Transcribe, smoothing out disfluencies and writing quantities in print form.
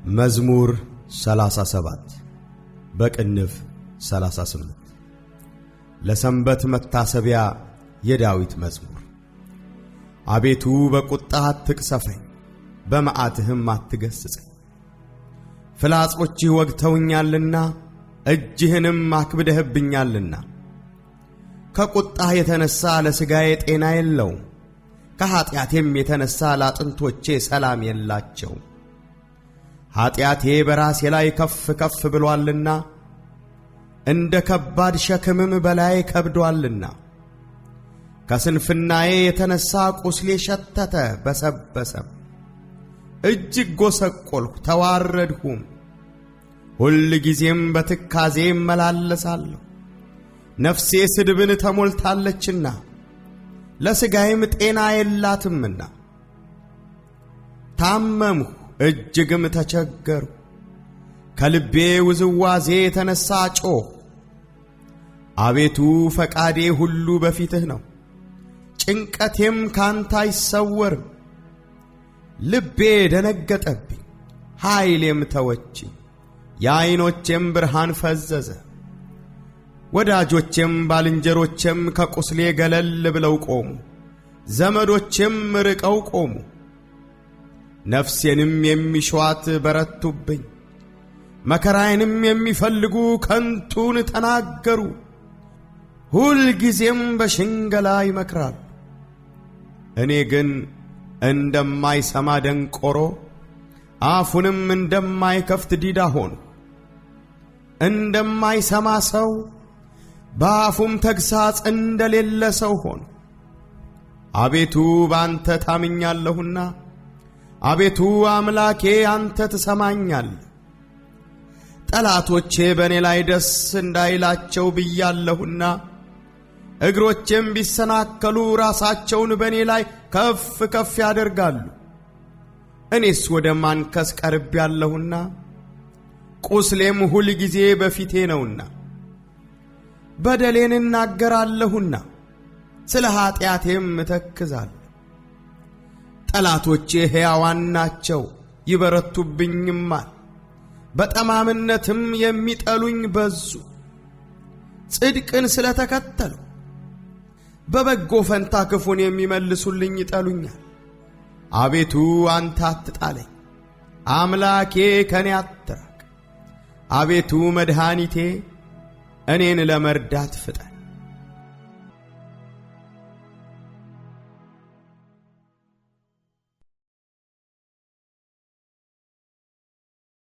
መዝሙር 37 በቅንፍ 38 ለሰንበት መታሰቢያ የዳዊት መዝሙር። አቤቱ በቁጣህ አትቅሰፈኝ፣ በመዓትህም አትገሥጸኝ። ፍላጾችህ ወግተውኛልና እጅህንም አክብደህብኛልና። ከቁጣህ የተነሣ ለሥጋዬ ጤና የለውም፣ ከኀጢአቴም የተነሣ ለአጥንቶቼ ሰላም የላቸውም። ኀጢአቴ በራሴ ላይ ከፍ ከፍ ብሎአልና እንደ ከባድ ሸክምም በላዬ ከብዶአልና። ከስንፍናዬ የተነሣ ቁስሌ ሸተተ በሰበሰም፣ እጅግ ጐሰቈልሁ ተዋረድሁም። ሁል ጊዜም በትካዜ እመላለሳለሁ፣ ነፍሴ ስድብን ተሞልታለችና ለሥጋዬም ጤና የላትምና። ታመምሁ እጅግም ተቸገርሁ፣ ከልቤ ውዝዋዜ የተነሣ ጮኽሁ። አቤቱ ፈቃዴ ሁሉ በፊትህ ነው፣ ጭንቀቴም ካንተ አይሰወርም። ልቤ ደነገጠብኝ፣ ኃይሌም ተወችኝ፣ የዐይኖቼም ብርሃን ፈዘዘ። ወዳጆቼም ባልንጀሮቼም ከቁስሌ ገለል ብለው ቆሙ፣ ዘመዶቼም ርቀው ቆሙ። ነፍሴንም የሚሿት በረቱብኝ፣ መከራዬንም የሚፈልጉ ከንቱን ተናገሩ። ሁል ጊዜም በሽንገላ ይመክራሉ። እኔ ግን እንደማይሰማ ደንቆሮ፣ አፉንም እንደማይከፍት ዲዳ ሆንሁ። እንደማይሰማ ሰው፣ በአፉም ተግሣጽ እንደሌለ ሰው ሆንሁ። አቤቱ በአንተ ታምኛለሁና፣ አቤቱ አምላኬ አንተ ትሰማኛለህ። ጠላቶቼ በእኔ ላይ ደስ እንዳይላቸው ብያለሁና፣ እግሮቼም ቢሰናከሉ ራሳቸውን በእኔ ላይ ከፍ ከፍ ያደርጋሉ። እኔስ ወደ ማንከስ ቀርቤአለሁና፣ ቁስሌም ሁል ጊዜ በፊቴ ነውና። በደሌን እናገራለሁና ስለ ኀጢአቴም እተክዛለሁ። ጠላቶቼ ሕያዋን ናቸው ይበረቱብኝማል፣ በጠማምነትም የሚጠሉኝ በዙ። ጽድቅን ስለ ተከተልሁ በበጎ ፈንታ ክፉን የሚመልሱልኝ ይጠሉኛል። አቤቱ አንተ አትጣለኝ፣ አምላኬ ከኔ አትራቅ። አቤቱ መድኃኒቴ እኔን ለመርዳት ፍጠን።